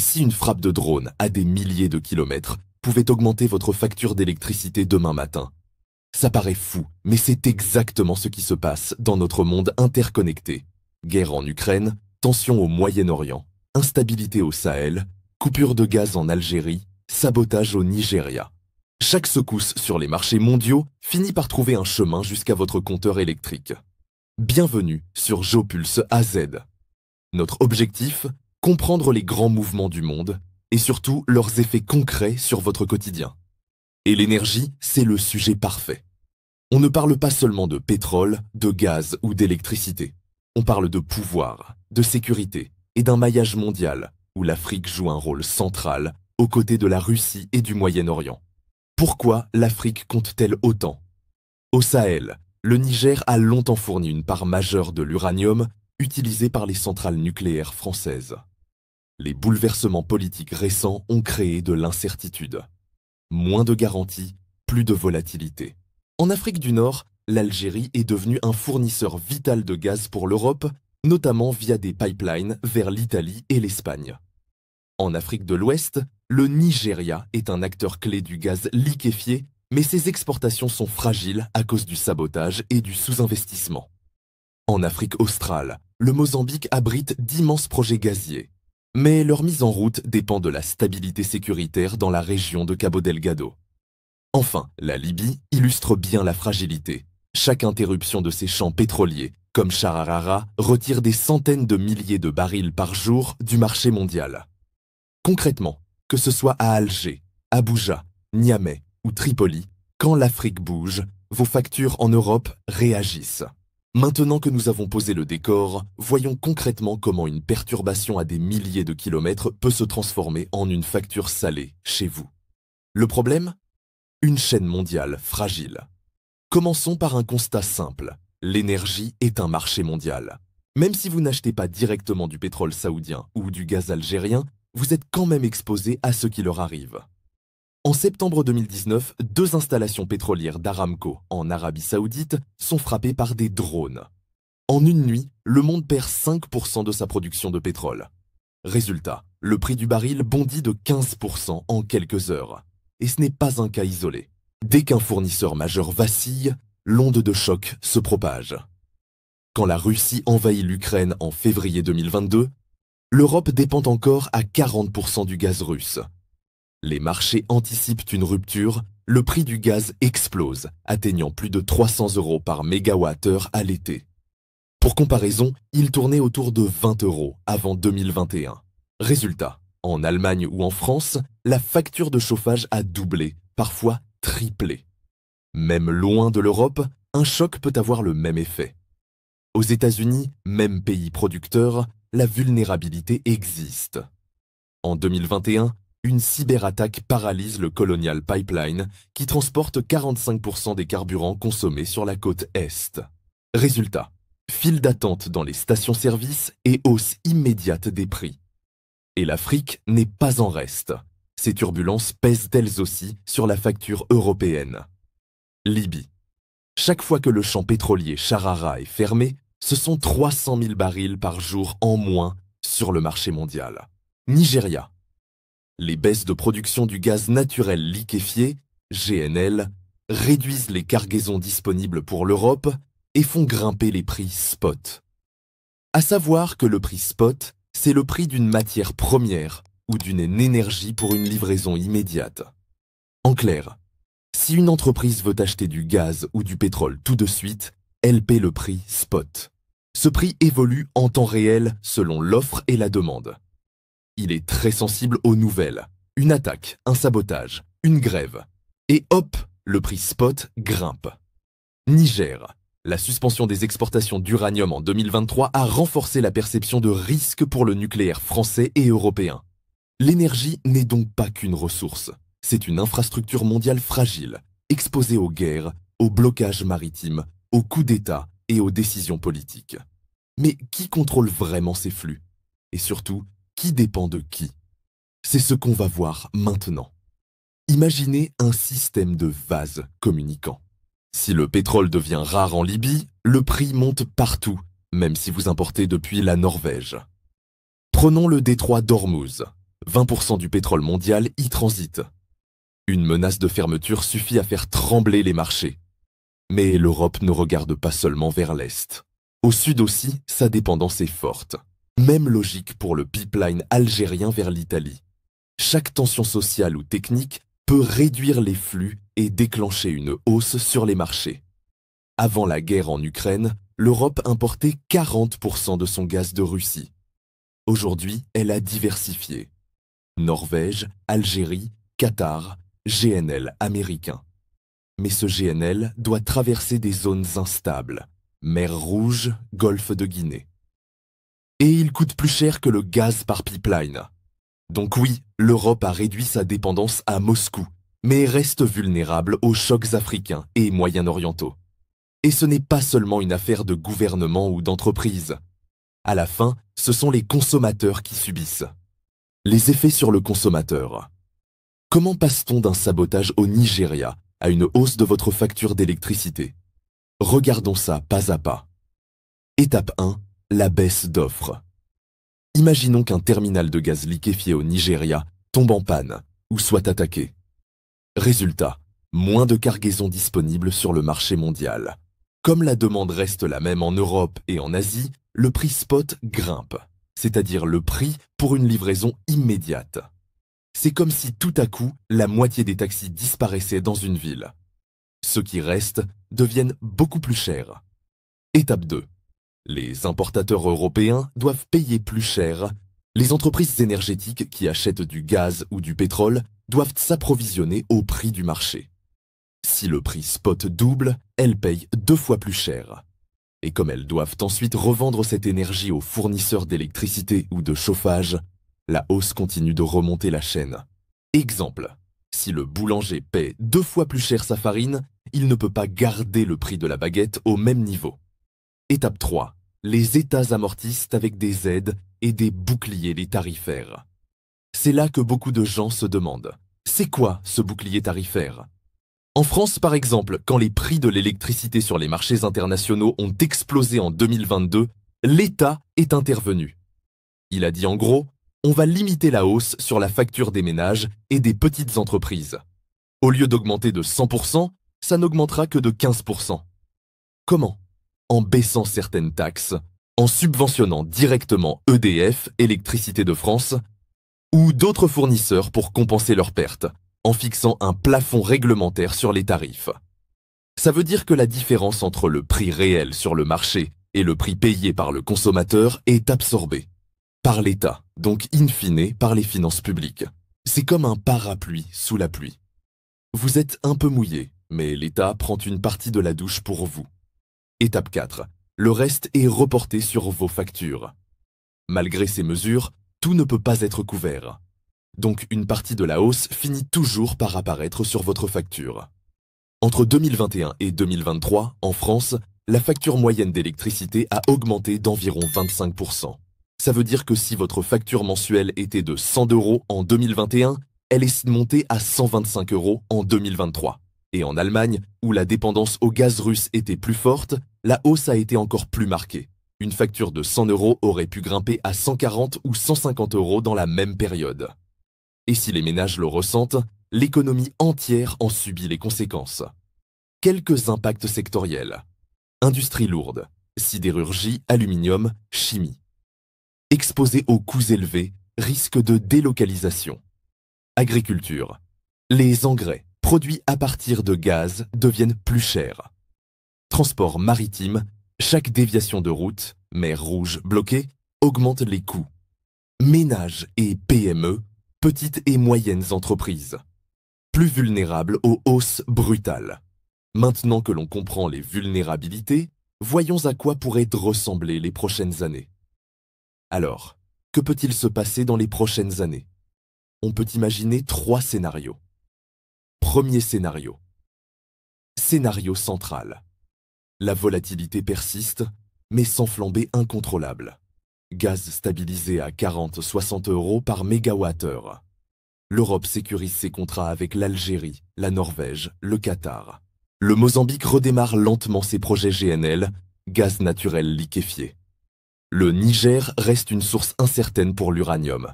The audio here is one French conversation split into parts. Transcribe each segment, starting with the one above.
si une frappe de drone à des milliers de kilomètres pouvait augmenter votre facture d'électricité demain matin? Ça paraît fou, mais c'est exactement ce qui se passe dans notre monde interconnecté. Guerre en Ukraine, tensions au Moyen-Orient, instabilité au Sahel, coupure de gaz en Algérie, sabotage au Nigeria. Chaque secousse sur les marchés mondiaux finit par trouver un chemin jusqu'à votre compteur électrique. Bienvenue sur Geopulse AZ. Notre objectif, comprendre les grands mouvements du monde et surtout leurs effets concrets sur votre quotidien. Et l'énergie, c'est le sujet parfait. On ne parle pas seulement de pétrole, de gaz ou d'électricité. On parle de pouvoir, de sécurité et d'un maillage mondial où l'Afrique joue un rôle central aux côtés de la Russie et du Moyen-Orient. Pourquoi l'Afrique compte-t-elle autant? Au Sahel, le Niger a longtemps fourni une part majeure de l'uranium utilisé par les centrales nucléaires françaises. Les bouleversements politiques récents ont créé de l'incertitude. Moins de garanties, plus de volatilité. En Afrique du Nord, l'Algérie est devenue un fournisseur vital de gaz pour l'Europe, notamment via des pipelines vers l'Italie et l'Espagne. En Afrique de l'Ouest, le Nigeria est un acteur clé du gaz liquéfié, mais ses exportations sont fragiles à cause du sabotage et du sous-investissement. En Afrique australe, le Mozambique abrite d'immenses projets gaziers, mais leur mise en route dépend de la stabilité sécuritaire dans la région de Cabo Delgado. Enfin, la Libye illustre bien la fragilité. Chaque interruption de ses champs pétroliers, comme Chararara, retire des centaines de milliers de barils par jour du marché mondial. Concrètement, que ce soit à Alger, Abuja, Niamey ou Tripoli, quand l'Afrique bouge, vos factures en Europe réagissent. Maintenant que nous avons posé le décor, voyons concrètement comment une perturbation à des milliers de kilomètres peut se transformer en une facture salée chez vous. Le problème? Une chaîne mondiale fragile. Commençons par un constat simple. L'énergie est un marché mondial. Même si vous n'achetez pas directement du pétrole saoudien ou du gaz algérien, vous êtes quand même exposé à ce qui leur arrive. En septembre 2019, 2 installations pétrolières d'Aramco en Arabie Saoudite sont frappées par des drones. En une nuit, le monde perd 5% de sa production de pétrole. Résultat, le prix du baril bondit de 15% en quelques heures. Et ce n'est pas un cas isolé. Dès qu'un fournisseur majeur vacille, l'onde de choc se propage. Quand la Russie envahit l'Ukraine en février 2022, l'Europe dépend encore à 40% du gaz russe. Les marchés anticipent une rupture, le prix du gaz explose, atteignant plus de 300 € par mégawattheure à l'été. Pour comparaison, il tournait autour de 20 € avant 2021. Résultat, en Allemagne ou en France, la facture de chauffage a doublé, parfois triplé. Même loin de l'Europe, un choc peut avoir le même effet. Aux États-Unis, même pays producteur, la vulnérabilité existe. En 2021, une cyberattaque paralyse le Colonial Pipeline qui transporte 45% des carburants consommés sur la côte Est. Résultat, file d'attente dans les stations-service et hausse immédiate des prix. Et l'Afrique n'est pas en reste. Ces turbulences pèsent elles aussi sur la facture européenne. Libye. Chaque fois que le champ pétrolier Charara est fermé, ce sont 300 000 barils par jour en moins sur le marché mondial. Nigeria. Les baisses de production du gaz naturel liquéfié, GNL, réduisent les cargaisons disponibles pour l'Europe et font grimper les prix spot. À savoir que le prix spot, c'est le prix d'une matière première ou d'une énergie pour une livraison immédiate. En clair, si une entreprise veut acheter du gaz ou du pétrole tout de suite, elle paie le prix spot. Ce prix évolue en temps réel selon l'offre et la demande. Il est très sensible aux nouvelles. Une attaque, un sabotage, une grève. Et hop, le prix spot grimpe. Niger. La suspension des exportations d'uranium en 2023 a renforcé la perception de risque pour le nucléaire français et européen. L'énergie n'est donc pas qu'une ressource. C'est une infrastructure mondiale fragile, exposée aux guerres, aux blocages maritimes, aux coups d'État et aux décisions politiques. Mais qui contrôle vraiment ces flux? Et surtout, qui dépend de qui? C'est ce qu'on va voir maintenant. Imaginez un système de vases communicants. Si le pétrole devient rare en Libye, le prix monte partout, même si vous importez depuis la Norvège. Prenons le détroit d'Ormuz. 20% du pétrole mondial y transite. Une menace de fermeture suffit à faire trembler les marchés. Mais l'Europe ne regarde pas seulement vers l'Est. Au sud aussi, sa dépendance est forte. Même logique pour le pipeline algérien vers l'Italie. Chaque tension sociale ou technique peut réduire les flux et déclencher une hausse sur les marchés. Avant la guerre en Ukraine, l'Europe importait 40% de son gaz de Russie. Aujourd'hui, elle a diversifié. Norvège, Algérie, Qatar, GNL américain. Mais ce GNL doit traverser des zones instables, mer Rouge, golfe de Guinée. Et il coûte plus cher que le gaz par pipeline. Donc oui, l'Europe a réduit sa dépendance à Moscou, mais reste vulnérable aux chocs africains et moyen-orientaux. Et ce n'est pas seulement une affaire de gouvernement ou d'entreprise. À la fin, ce sont les consommateurs qui subissent. Les effets sur le consommateur. Comment passe-t-on d'un sabotage au Nigeria à une hausse de votre facture d'électricité? Regardons ça pas à pas. Étape 1, la baisse d'offres. Imaginons qu'un terminal de gaz liquéfié au Nigeria tombe en panne ou soit attaqué. Résultat, moins de cargaisons disponibles sur le marché mondial. Comme la demande reste la même en Europe et en Asie, le prix spot grimpe, c'est-à-dire le prix pour une livraison immédiate. C'est comme si tout à coup, la moitié des taxis disparaissaient dans une ville. Ceux qui restent deviennent beaucoup plus chers. Étape 2. Les importateurs européens doivent payer plus cher. Les entreprises énergétiques qui achètent du gaz ou du pétrole doivent s'approvisionner au prix du marché. Si le prix spot double, elles payent 2 fois plus cher. Et comme elles doivent ensuite revendre cette énergie aux fournisseurs d'électricité ou de chauffage, la hausse continue de remonter la chaîne. Exemple, si le boulanger paie 2 fois plus cher sa farine, il ne peut pas garder le prix de la baguette au même niveau. Étape 3. Les États amortissent avec des aides et des boucliers tarifaires. C'est là que beaucoup de gens se demandent, c'est quoi ce bouclier tarifaire? En France, par exemple, quand les prix de l'électricité sur les marchés internationaux ont explosé en 2022, l'État est intervenu. Il a dit en gros, on va limiter la hausse sur la facture des ménages et des petites entreprises. Au lieu d'augmenter de 100%, ça n'augmentera que de 15%. Comment? En baissant certaines taxes, en subventionnant directement EDF, Électricité de France, ou d'autres fournisseurs pour compenser leurs pertes, en fixant un plafond réglementaire sur les tarifs. Ça veut dire que la différence entre le prix réel sur le marché et le prix payé par le consommateur est absorbée par l'État, donc in fine par les finances publiques. C'est comme un parapluie sous la pluie. Vous êtes un peu mouillé, mais l'État prend une partie de la douche pour vous. Étape 4. Le reste est reporté sur vos factures. Malgré ces mesures, tout ne peut pas être couvert. Donc une partie de la hausse finit toujours par apparaître sur votre facture. Entre 2021 et 2023, en France, la facture moyenne d'électricité a augmenté d'environ 25%. Ça veut dire que si votre facture mensuelle était de 100 € en 2021, elle est montée à 125 € en 2023. Et en Allemagne, où la dépendance au gaz russe était plus forte, la hausse a été encore plus marquée. Une facture de 100 € aurait pu grimper à 140 ou 150 € dans la même période. Et si les ménages le ressentent, l'économie entière en subit les conséquences. Quelques impacts sectoriels. Industrie lourde, sidérurgie, aluminium, chimie. Exposés aux coûts élevés, risque de délocalisation. Agriculture. Les engrais, produits à partir de gaz, deviennent plus chers. Transport maritime, chaque déviation de route, mer Rouge bloquée, augmente les coûts. Ménages et PME, petites et moyennes entreprises. Plus vulnérables aux hausses brutales. Maintenant que l'on comprend les vulnérabilités, voyons à quoi pourraient ressembler les prochaines années. Alors, que peut-il se passer dans les prochaines années? On peut imaginer 3 scénarios. Premier scénario. Scénario central. La volatilité persiste, mais sans flambée incontrôlable. Gaz stabilisé à 40-60 € par mégawattheure. L'Europe sécurise ses contrats avec l'Algérie, la Norvège, le Qatar. Le Mozambique redémarre lentement ses projets GNL, gaz naturel liquéfié. Le Niger reste une source incertaine pour l'uranium.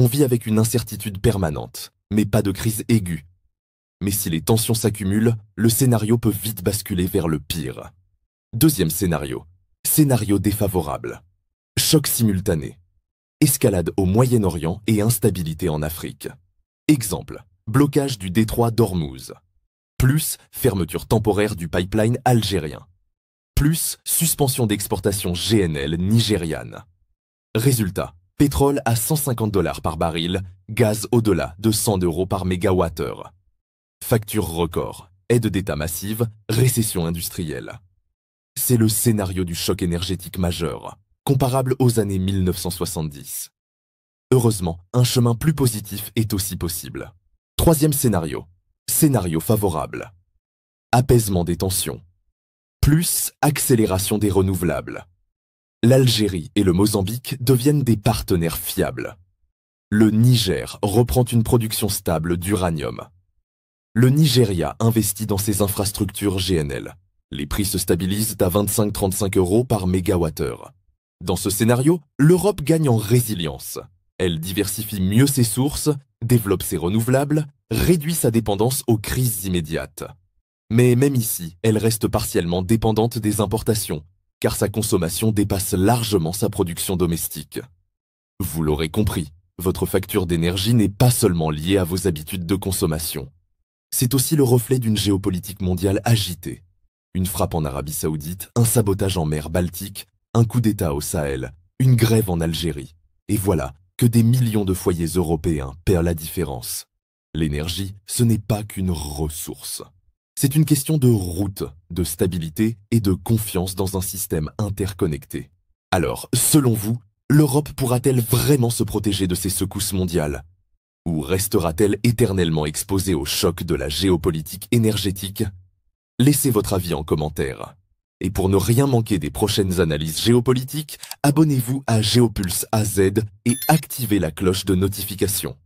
On vit avec une incertitude permanente, mais pas de crise aiguë. Mais si les tensions s'accumulent, le scénario peut vite basculer vers le pire. Deuxième scénario. Scénario défavorable. Choc simultané. Escalade au Moyen-Orient et instabilité en Afrique. Exemple. Blocage du détroit d'Ormuz. Plus fermeture temporaire du pipeline algérien. Plus suspension d'exportation GNL nigériane. Résultat. Pétrole à 150 $ par baril, gaz au-delà de 100 € par mégawattheure. Facture record, aide d'État massive, récession industrielle. C'est le scénario du choc énergétique majeur, comparable aux années 1970. Heureusement, un chemin plus positif est aussi possible. Troisième scénario. Scénario favorable. Apaisement des tensions. Plus accélération des renouvelables. L'Algérie et le Mozambique deviennent des partenaires fiables. Le Niger reprend une production stable d'uranium. Le Nigeria investit dans ses infrastructures GNL. Les prix se stabilisent à 25-35 € par mégawattheure. Dans ce scénario, l'Europe gagne en résilience. Elle diversifie mieux ses sources, développe ses renouvelables, réduit sa dépendance aux crises immédiates. Mais même ici, elle reste partiellement dépendante des importations, car sa consommation dépasse largement sa production domestique. Vous l'aurez compris, votre facture d'énergie n'est pas seulement liée à vos habitudes de consommation. C'est aussi le reflet d'une géopolitique mondiale agitée. Une frappe en Arabie Saoudite, un sabotage en mer Baltique, un coup d'État au Sahel, une grève en Algérie. Et voilà que des millions de foyers européens paient la différence. L'énergie, ce n'est pas qu'une ressource. C'est une question de route, de stabilité et de confiance dans un système interconnecté. Alors, selon vous, l'Europe pourra-t-elle vraiment se protéger de ces secousses mondiales? Ou restera-t-elle éternellement exposée au choc de la géopolitique énergétique? Laissez votre avis en commentaire. Et pour ne rien manquer des prochaines analyses géopolitiques, abonnez-vous à Géopulse AZ et activez la cloche de notification.